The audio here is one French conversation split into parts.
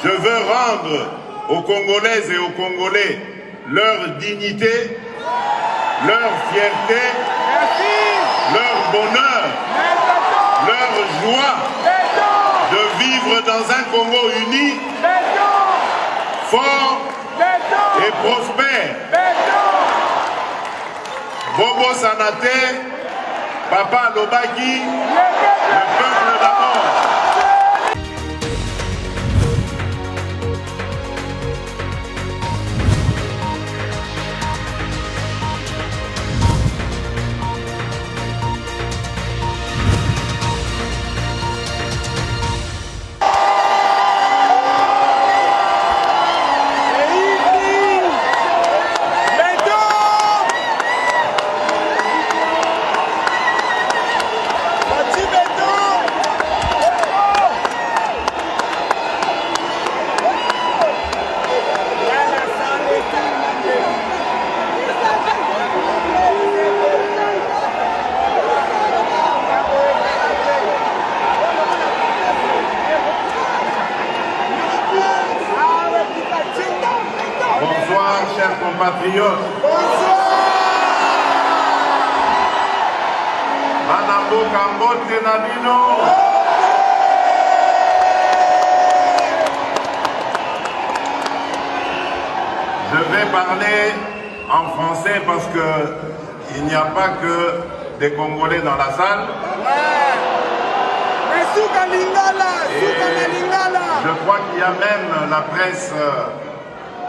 Je veux rendre aux Congolaises et aux Congolais leur dignité, leur fierté, leur bonheur, leur joie de vivre dans un Congo uni, fort et prospère. Bobo Sanate, Papa Lobaki, le peuple d'abord. Bonsoir, chers compatriotes. Bonsoir. Manambo Kambote Nadino. Je vais parler en français parce que il n'y a pas que des Congolais dans la salle. Et je crois qu'il y a même la presse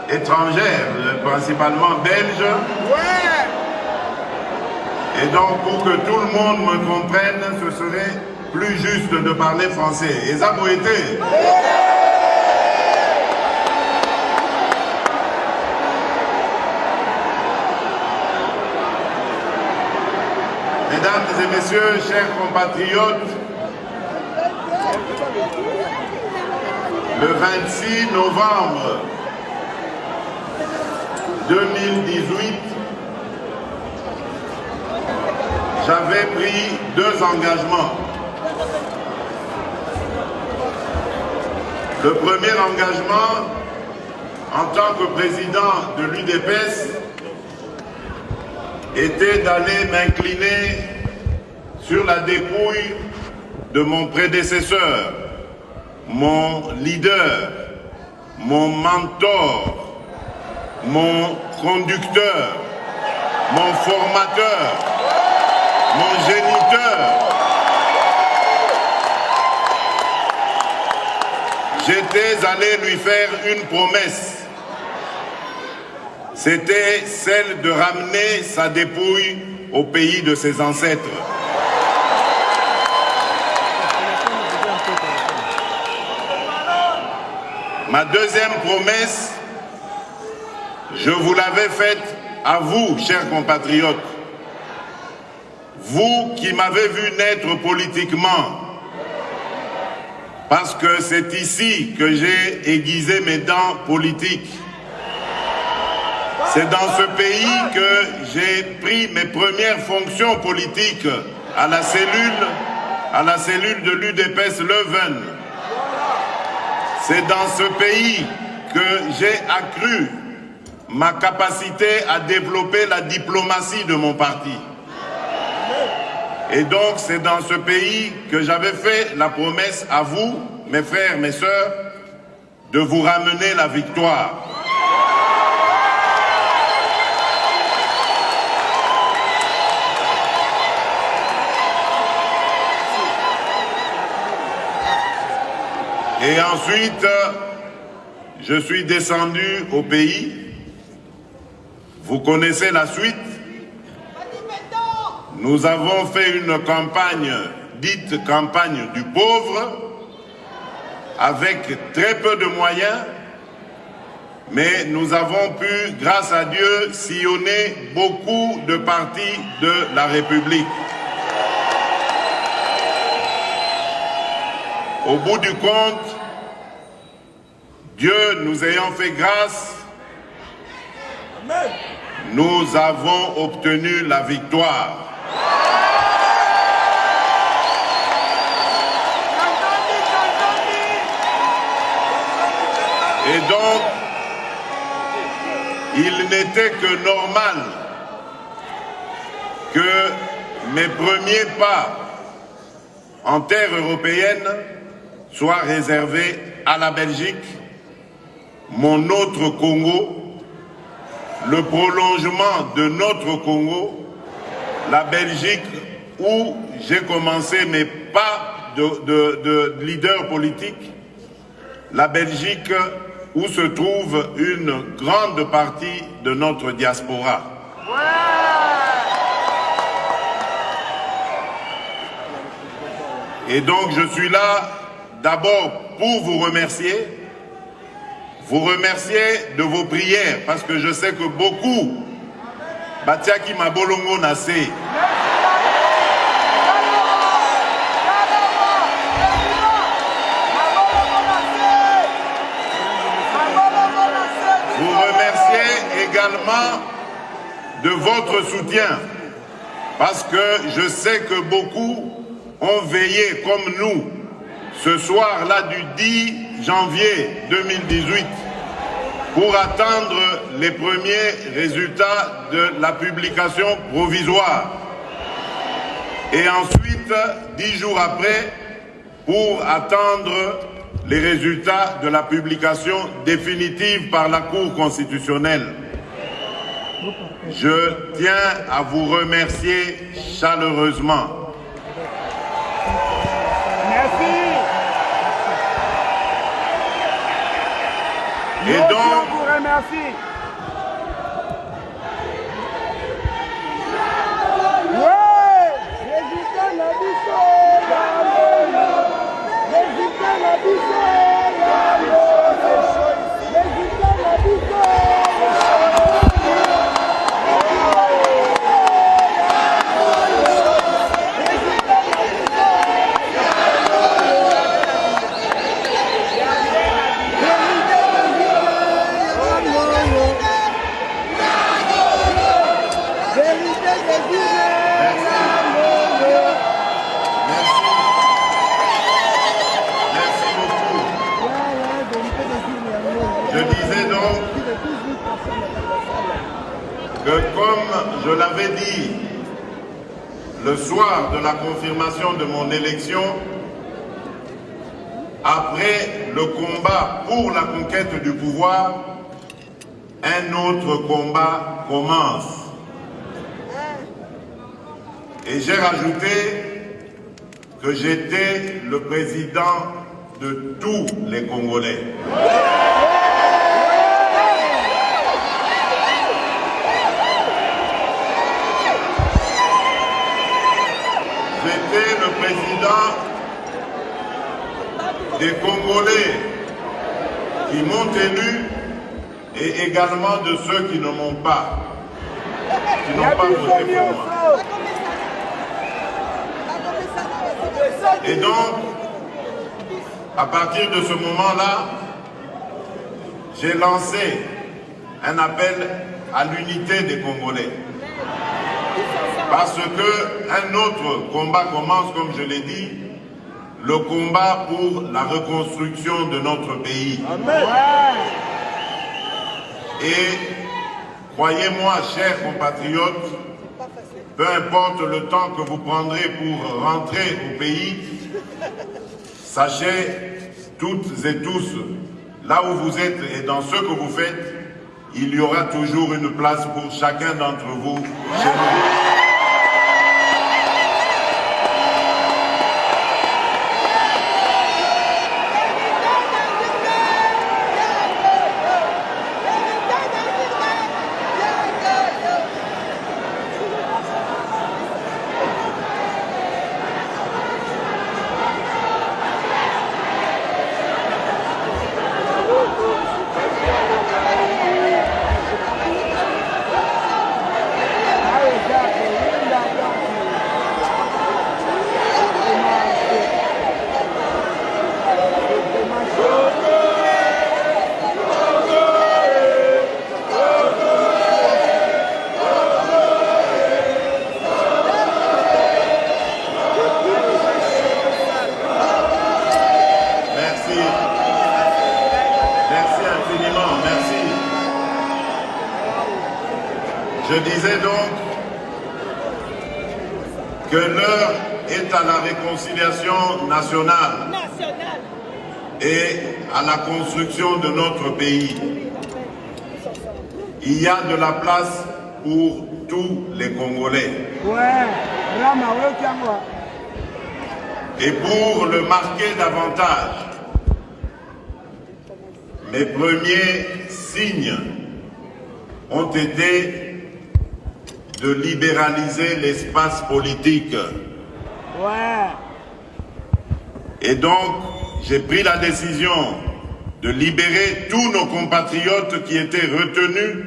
étrangère, principalement belge. Et donc, pour que tout le monde me comprenne, ce serait plus juste de parler français. Et ça vous été. Mesdames et messieurs, chers compatriotes, le 26 novembre 2018, j'avais pris 2 engagements. Le premier engagement, en tant que président de l'UDPS, était d'aller m'incliner sur la dépouille de mon prédécesseur, mon leader, mon mentor, mon conducteur, mon formateur, mon géniteur. J'étais allé lui faire une promesse. C'était celle de ramener sa dépouille au pays de ses ancêtres. Ma deuxième promesse, je vous l'avais faite à vous, chers compatriotes. Vous qui m'avez vu naître politiquement, parce que c'est ici que j'ai aiguisé mes dents politiques. C'est dans ce pays que j'ai pris mes premières fonctions politiques à la cellule de l'UDPS Leuven. C'est dans ce pays que j'ai accru ma capacité à développer la diplomatie de mon parti. Et donc c'est dans ce pays que j'avais fait la promesse à vous, mes frères, mes sœurs, de vous ramener la victoire. Et ensuite, je suis descendu au pays. Vous connaissez la suite. Nous avons fait une campagne, dite campagne du pauvre, avec très peu de moyens, mais nous avons pu, grâce à Dieu, sillonner beaucoup de partis de la République. Au bout du compte, Dieu nous ayant fait grâce, nous avons obtenu la victoire. Et donc, il n'était que normal que mes premiers pas en terre européenne soient réservés à la Belgique, mon autre Congo, le prolongement de notre Congo, la Belgique où j'ai commencé mes pas de leader politique, la Belgique où se trouve une grande partie de notre diaspora. Et donc je suis là d'abord pour vous remercier de vos prières, parce que je sais que beaucoup, Batiaki Mabolongo Nassé, vous remerciez également de votre soutien, parce que je sais que beaucoup ont veillé comme nous ce soir-là du 10 janvier 2018 pour attendre les premiers résultats de la publication provisoire. Et ensuite, 10 jours après, pour attendre les résultats de la publication définitive par la Cour constitutionnelle. Je tiens à vous remercier chaleureusement. Merci. Et donc, je vous remercie. Comme je l'avais dit le soir de la confirmation de mon élection, après le combat pour la conquête du pouvoir, un autre combat commence. Et j'ai rajouté que j'étais le président de tous les Congolais. J'étais le président des Congolais qui m'ont élu et également de ceux qui ne m'ont pas, qui n'ont pas voté pour moi. Et donc, à partir de ce moment-là, j'ai lancé un appel à l'unité des Congolais. Parce qu'un autre combat commence, comme je l'ai dit, le combat pour la reconstruction de notre pays. Amen. Et croyez-moi, chers compatriotes, peu importe le temps que vous prendrez pour rentrer au pays, sachez toutes et tous, là où vous êtes et dans ce que vous faites, il y aura toujours une place pour chacun d'entre vous chez nous. Je disais donc que l'heure est à la réconciliation nationale et à la construction de notre pays. Il y a de la place pour tous les Congolais. Et pour le marquer davantage, mes premiers signes ont été de libéraliser l'espace politique. Et donc, j'ai pris la décision de libérer tous nos compatriotes qui étaient retenus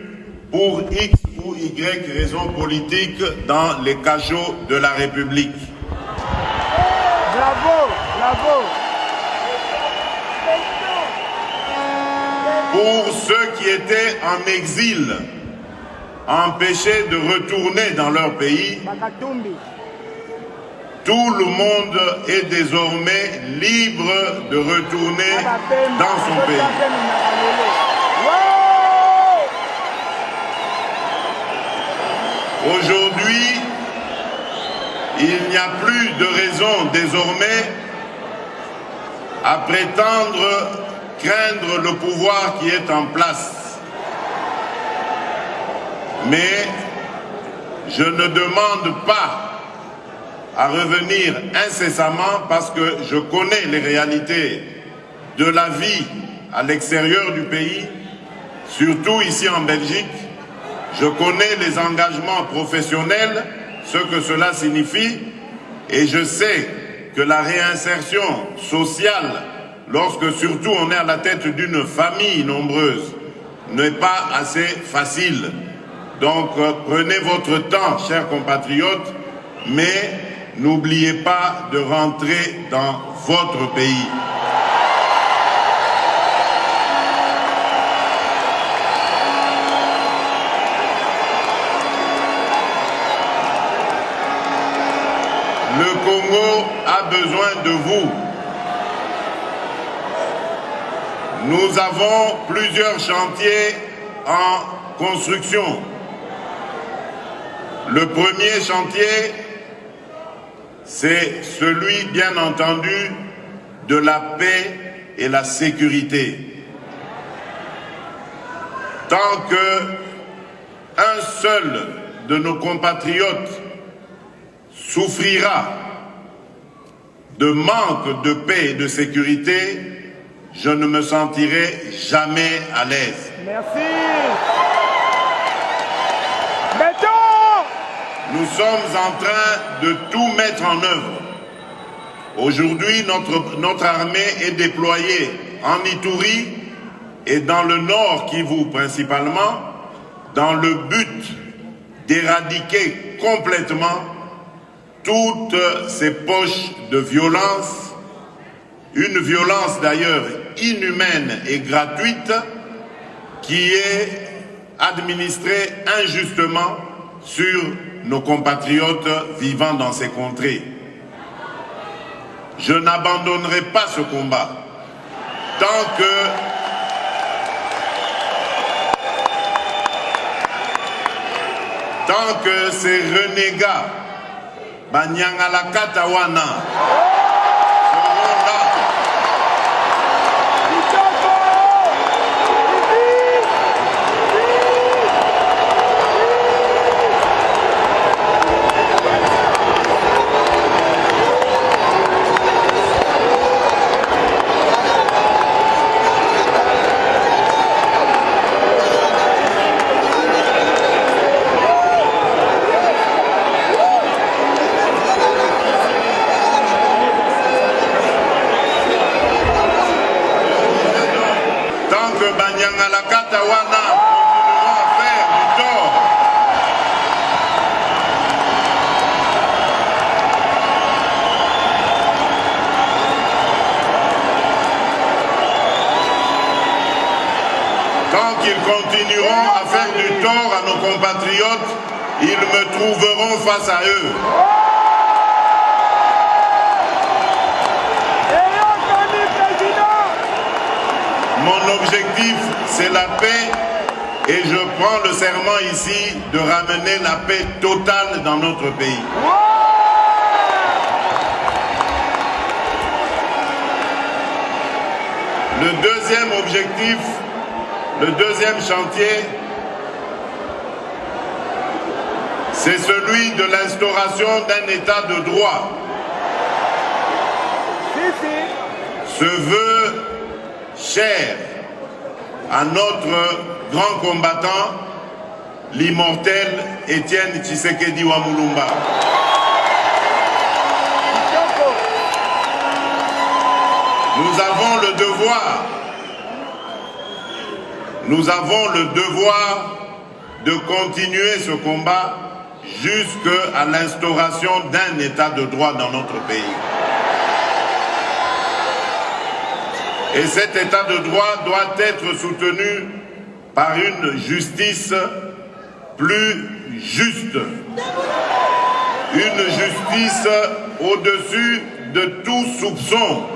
pour X ou Y raisons politiques dans les cachots de la République. Bravo, bravo. Pour ceux qui étaient en exil, empêchés de retourner dans leur pays, tout le monde est désormais libre de retourner dans son pays. Aujourd'hui, il n'y a plus de raison désormais à prétendre craindre le pouvoir qui est en place. Mais je ne demande pas à revenir incessamment parce que je connais les réalités de la vie à l'extérieur du pays, surtout ici en Belgique. Je connais les engagements professionnels, ce que cela signifie, et je sais que la réinsertion sociale, lorsque surtout on est à la tête d'une famille nombreuse, n'est pas assez facile. Donc prenez votre temps, chers compatriotes, mais n'oubliez pas de rentrer dans votre pays. Le Congo a besoin de vous. Nous avons plusieurs chantiers en construction. Le premier chantier, c'est celui, bien entendu, de la paix et la sécurité. Tant qu'un seul de nos compatriotes souffrira de manque de paix et de sécurité, je ne me sentirai jamais à l'aise. Merci. Béton! Nous sommes en train de tout mettre en œuvre. Aujourd'hui, notre armée est déployée en Ituri et dans le nord Kivu principalement, dans le but d'éradiquer complètement toutes ces poches de violence, une violence d'ailleurs inhumaine et gratuite qui est administrée injustement sur nos compatriotes vivant dans ces contrées. Je n'abandonnerai pas ce combat tant que ces renégats Banyangala Katawana seront là. Tant qu'ils continueront à faire du tort à nos compatriotes, ils me trouveront face à eux. Mon objectif, c'est la paix Et je prends le serment ici de ramener la paix totale dans notre pays. Le deuxième objectif, le deuxième chantier, c'est celui de l'instauration d'un état de droit. Ce vœu cher à notre grand combattant, l'immortel Étienne Tshisekedi Wamulumba. Nous avons le devoir de continuer ce combat jusqu'à l'instauration d'un état de droit dans notre pays. Et cet état de droit doit être soutenu par une justice plus juste. Une justice au-dessus de tout soupçon.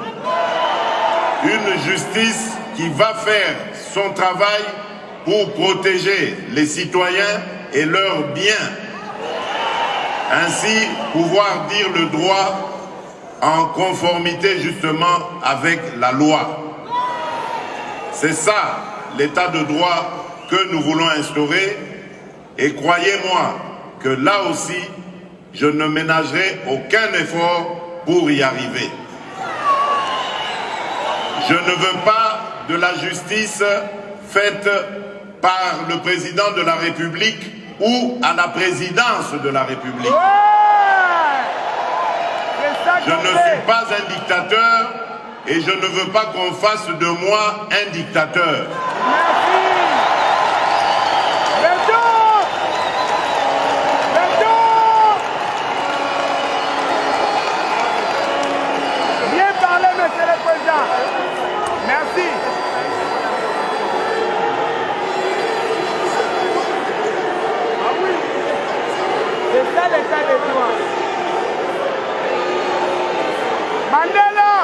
Une justice qui va faire son travail pour protéger les citoyens et leurs biens. Ainsi, pouvoir dire le droit en conformité justement avec la loi. C'est ça, l'état de droit que nous voulons instaurer. Et croyez-moi que là aussi, je ne ménagerai aucun effort pour y arriver. Je ne veux pas de la justice faite par le président de la République ou à la présidence de la République. Je ne suis pas un dictateur et je ne veux pas qu'on fasse de moi un dictateur. Bien parlé, monsieur le président. Merci. Ah oui, c'est ça l'état de droit. Mandela!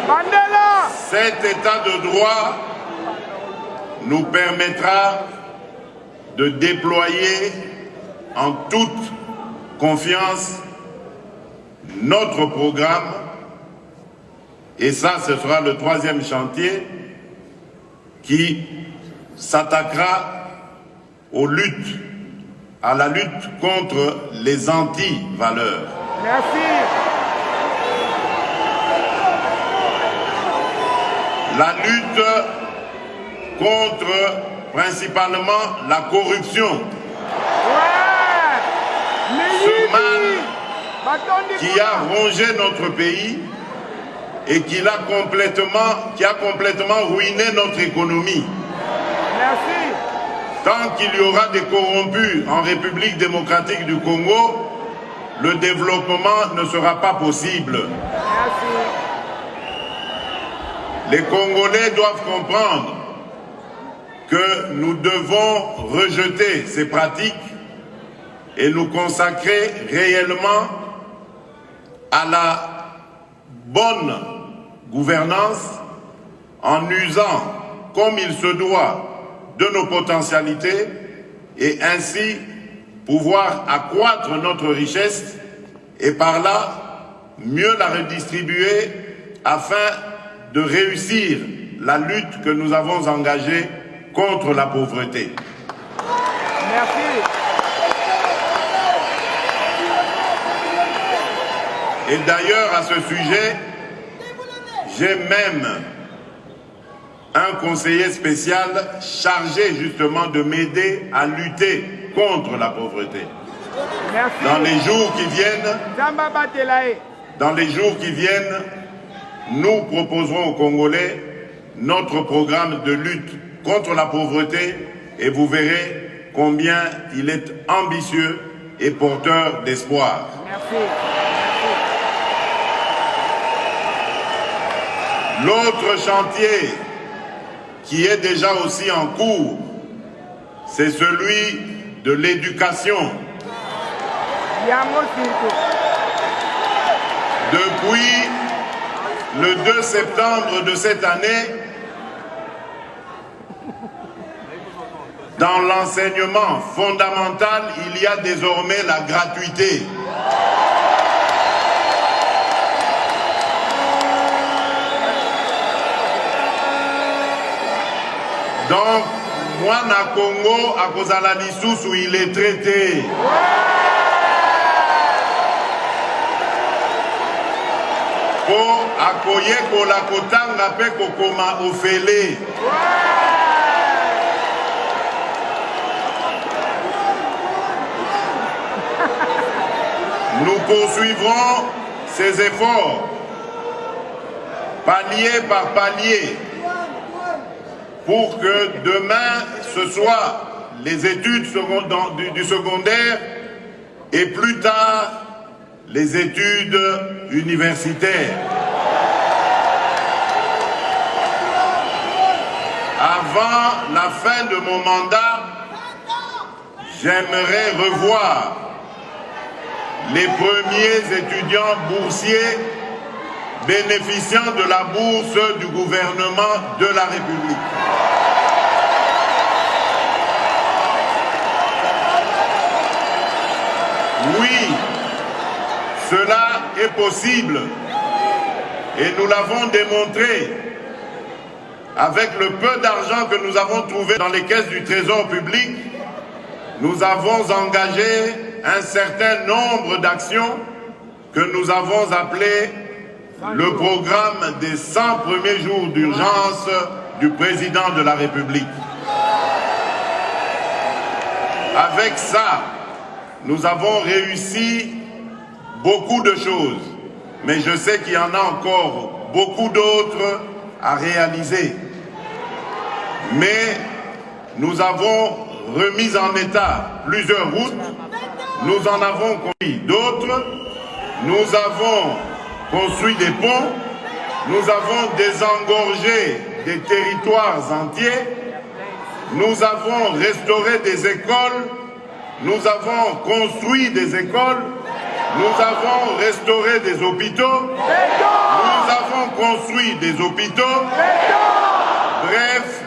Mandela! Cet état de droit nous permettra de déployer en toute confiance notre programme, et ça, ce sera le troisième chantier qui s'attaquera aux luttes, à la lutte contre les anti-valeurs. Merci. La lutte contre principalement la corruption. Ce mal qui a rongé notre pays et qui a complètement ruiné notre économie. Merci. Tant qu'il y aura des corrompus en République démocratique du Congo, le développement ne sera pas possible. Merci. Les Congolais doivent comprendre que nous devons rejeter ces pratiques et nous consacrer réellement à la bonne gouvernance en usant comme il se doit de nos potentialités et ainsi pouvoir accroître notre richesse et par là mieux la redistribuer afin de réussir la lutte que nous avons engagée contre la pauvreté. Merci. Et d'ailleurs, à ce sujet, j'ai même un conseiller spécial chargé justement de m'aider à lutter contre la pauvreté. Merci. Dans les jours qui viennent, nous proposerons aux Congolais notre programme de lutte contre la pauvreté et vous verrez combien il est ambitieux et porteur d'espoir. Merci. L'autre chantier qui est déjà aussi en cours, c'est celui de l'éducation. Depuis le 2 septembre de cette année, Dans l'enseignement fondamental, il y a désormais la gratuité. Donc, moi, na Congo, à kozala lisusu, il est traité. Pour akoye kola kotanga pe kokoma ofele. Nous poursuivrons ces efforts, palier par palier, pour que demain, ce soit les études du secondaire et plus tard, les études universitaires. Avant la fin de mon mandat, j'aimerais revoir les premiers étudiants boursiers bénéficiant de la bourse du gouvernement de la République. Oui, cela est possible et nous l'avons démontré avec le peu d'argent que nous avons trouvé dans les caisses du Trésor public. Nous avons engagé un certain nombre d'actions que nous avons appelées le programme des 100 premiers jours d'urgence du président de la République. Avec ça, nous avons réussi beaucoup de choses, mais je sais qu'il y en a encore beaucoup d'autres à réaliser. Mais nous avons remis en état plusieurs routes, nous en avons construit d'autres, nous avons construit des ponts, nous avons désengorgé des territoires entiers, nous avons restauré des écoles, nous avons construit des écoles, nous avons restauré des hôpitaux, nous avons construit des hôpitaux, bref,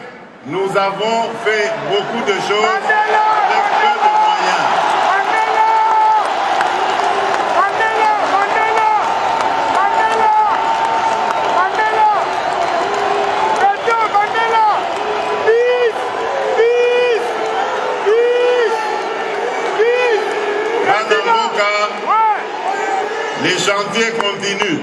nous avons fait beaucoup de choses avec peu de moyens. Les chantiers continuent.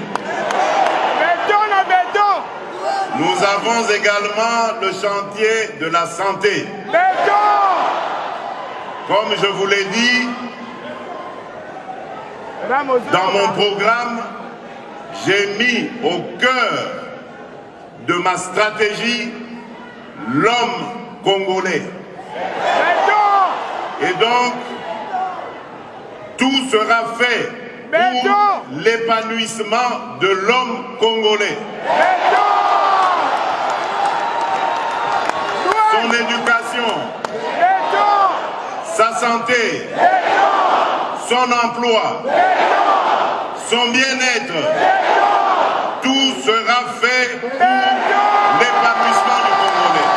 Nous avons également le chantier de la santé. Comme je vous l'ai dit, dans mon programme, j'ai mis au cœur de ma stratégie l'homme congolais. Et donc, tout sera fait pour l'épanouissement de l'homme congolais. Son éducation, sa santé, son emploi, son bien-être, tout sera fait pour l'épanouissement du Congolais.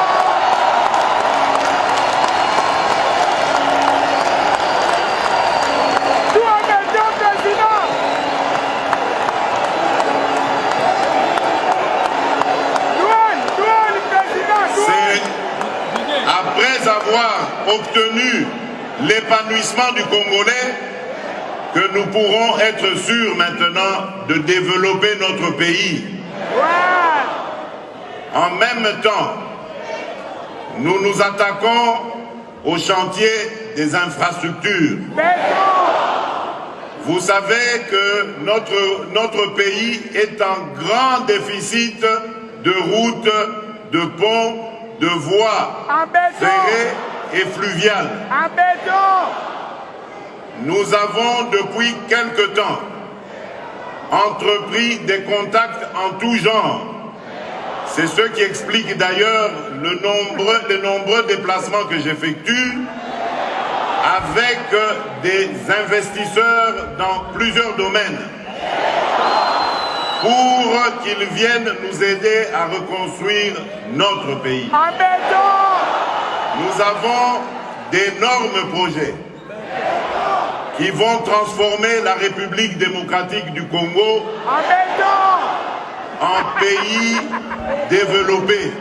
Après avoir obtenu l'épanouissement du Congolais, que nous pourrons être sûrs maintenant de développer notre pays. En même temps, nous nous attaquons au chantier des infrastructures. Vous savez que notre pays est en grand déficit de routes, de ponts, de voies ferrées et fluviales. Nous avons depuis quelque temps entrepris des contacts en tout genre. C'est ce qui explique d'ailleurs les nombreux déplacements que j'effectue avec des investisseurs dans plusieurs domaines pour qu'ils viennent nous aider à reconstruire notre pays. Nous avons d'énormes projets qui vont transformer la République démocratique du Congo en pays développé.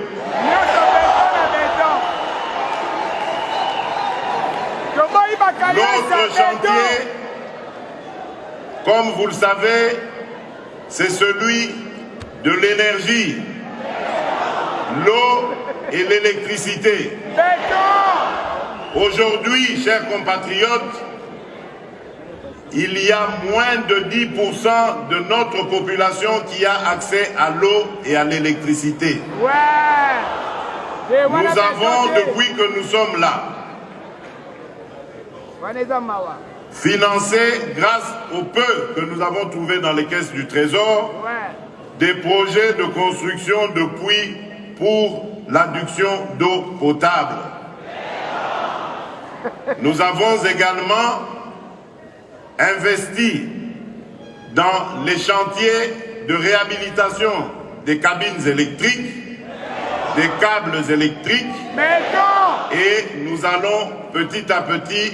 L'autre chantier, comme vous le savez, c'est celui de l'énergie, l'eau et l'électricité. Aujourd'hui, chers compatriotes, il y a moins de 10% de notre population qui a accès à l'eau et à l'électricité. Nous avons, depuis que nous sommes là, financé, grâce au peu que nous avons trouvé dans les caisses du Trésor, des projets de construction de puits pour l'adduction d'eau potable. Nous avons également investi dans les chantiers de réhabilitation des cabines électriques, des câbles électriques, et nous allons petit à petit,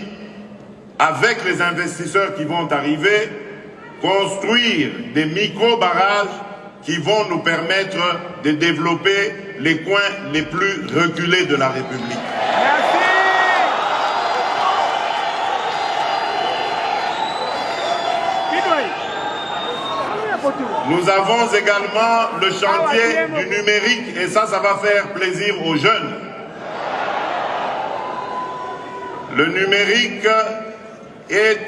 avec les investisseurs qui vont arriver, construire des micro-barrages qui vont nous permettre de développer les coins les plus reculés de la République. Merci. Nous avons également le chantier du numérique et ça va faire plaisir aux jeunes. Le numérique est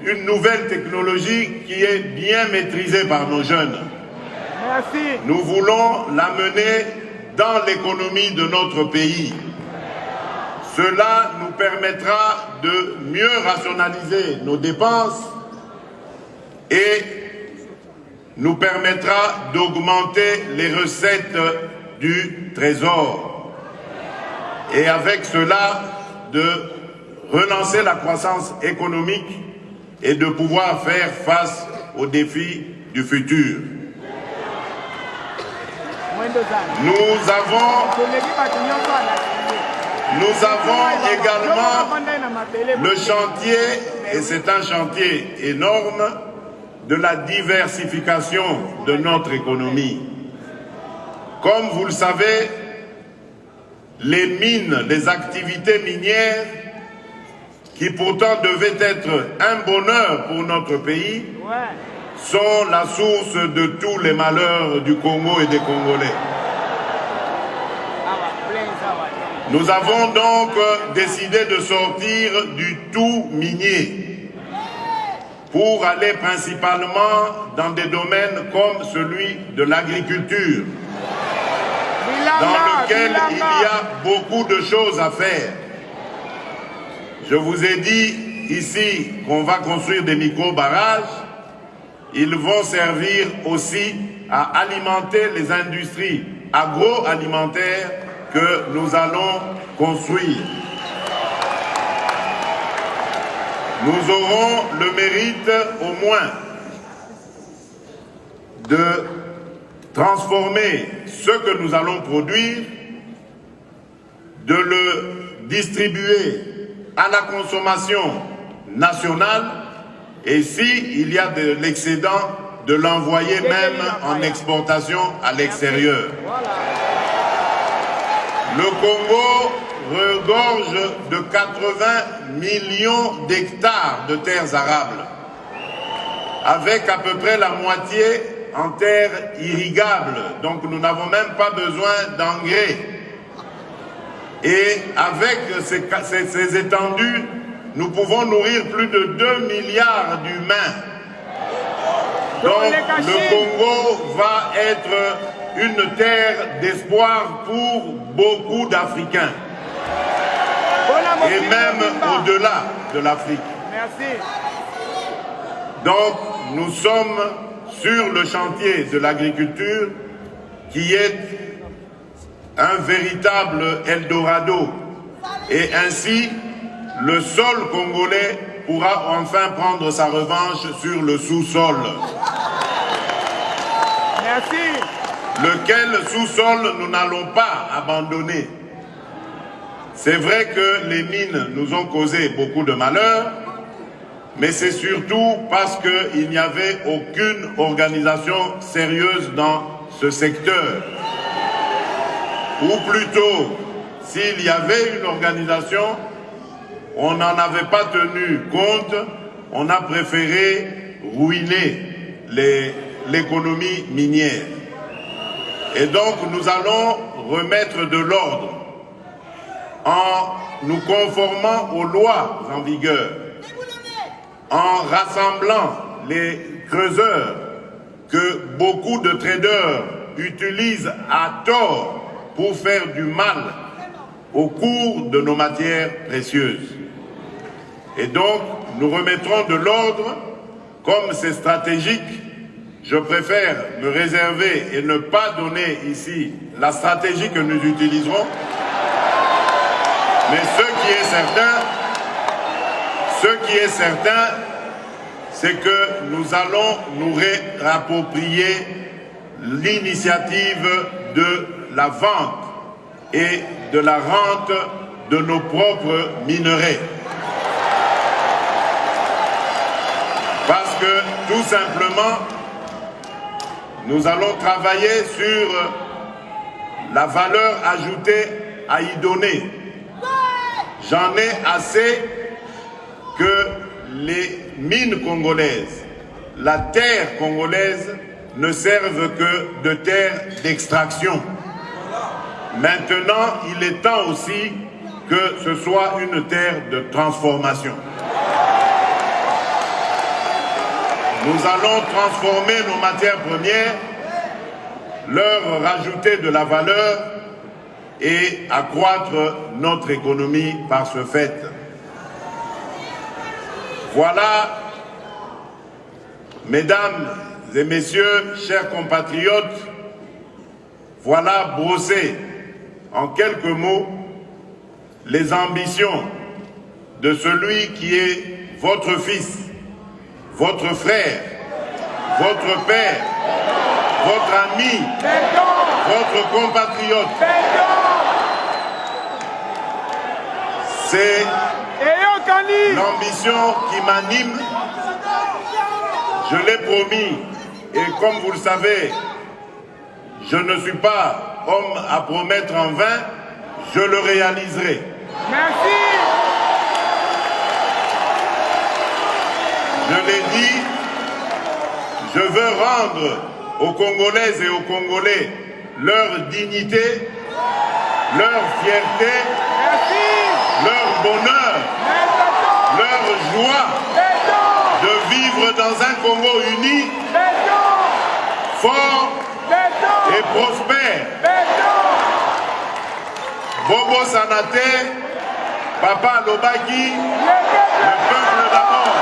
une nouvelle technologie qui est bien maîtrisée par nos jeunes. Merci. Nous voulons l'amener dans l'économie de notre pays. Cela nous permettra de mieux rationaliser nos dépenses et nous permettra d'augmenter les recettes du Trésor. Et avec cela, de relancer la croissance économique et de pouvoir faire face aux défis du futur. Nous avons également le chantier, et c'est un chantier énorme, de la diversification de notre économie. Comme vous le savez, les mines, les activités minières, qui pourtant devaient être un bonheur pour notre pays, sont la source de tous les malheurs du Congo et des Congolais. Nous avons donc décidé de sortir du tout minier pour aller principalement dans des domaines comme celui de l'agriculture, dans lequel il y a beaucoup de choses à faire. Je vous ai dit ici qu'on va construire des micro-barrages. Ils vont servir aussi à alimenter les industries agroalimentaires que nous allons construire. Nous aurons le mérite au moins de transformer ce que nous allons produire, de le distribuer à la consommation nationale et s'il y a de l'excédent, de l'envoyer même en exportation à l'extérieur. Le Congo regorge de 80 millions d'hectares de terres arables, avec à peu près la moitié en terres irrigables. Donc nous n'avons même pas besoin d'engrais. Et avec ces étendues, nous pouvons nourrir plus de 2 milliards d'humains. Donc le Congo va être une terre d'espoir pour beaucoup d'Africains. Et même au-delà de l'Afrique. Merci. Donc nous sommes sur le chantier de l'agriculture qui est un véritable Eldorado. Et ainsi, le sol congolais pourra enfin prendre sa revanche sur le sous-sol. Merci. Lequel sous-sol nous n'allons pas abandonner. C'est vrai que les mines nous ont causé beaucoup de malheur, mais c'est surtout parce qu'il n'y avait aucune organisation sérieuse dans ce secteur. Ou plutôt, s'il y avait une organisation, on n'en avait pas tenu compte, on a préféré ruiner l'économie minière. Et donc nous allons remettre de l'ordre en nous conformant aux lois en vigueur, en rassemblant les creuseurs que beaucoup de traders utilisent à tort pour faire du mal au cours de nos matières précieuses. Et donc, nous remettrons de l'ordre, comme c'est stratégique, je préfère me réserver et ne pas donner ici la stratégie que nous utiliserons. Mais ce qui est certain, c'est que nous allons nous réapproprier l'initiative de la vente et de la rente de nos propres minerais. Parce que, tout simplement, nous allons travailler sur la valeur ajoutée à y donner. J'en ai assez que les mines congolaises, la terre congolaise, ne servent que de terre d'extraction. Maintenant, il est temps aussi que ce soit une terre de transformation. Nous allons transformer nos matières premières, leur rajouter de la valeur et accroître notre économie par ce fait. Voilà, mesdames et messieurs, chers compatriotes, voilà brossé en quelques mots les ambitions de celui qui est votre fils, votre frère, votre père, votre ami, votre compatriote. C'est l'ambition qui m'anime. Je l'ai promis et comme vous le savez, je ne suis pas homme à promettre en vain, je le réaliserai. Merci. Je l'ai dit, je veux rendre aux Congolaises et aux Congolais leur dignité, leur fierté, leur bonheur, leur joie de vivre dans un Congo uni, fort et prospère. Bobo Sanate, Papa Lobaki, le peuple d'abord.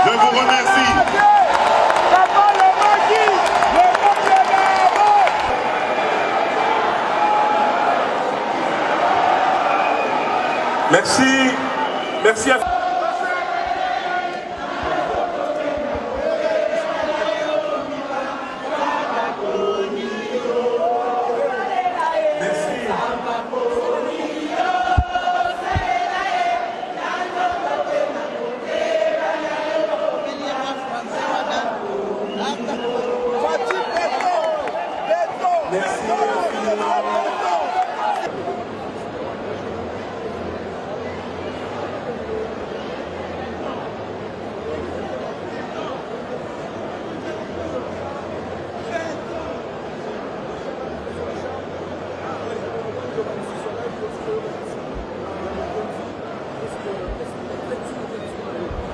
Je vous remercie. Merci. Merci à... Merci.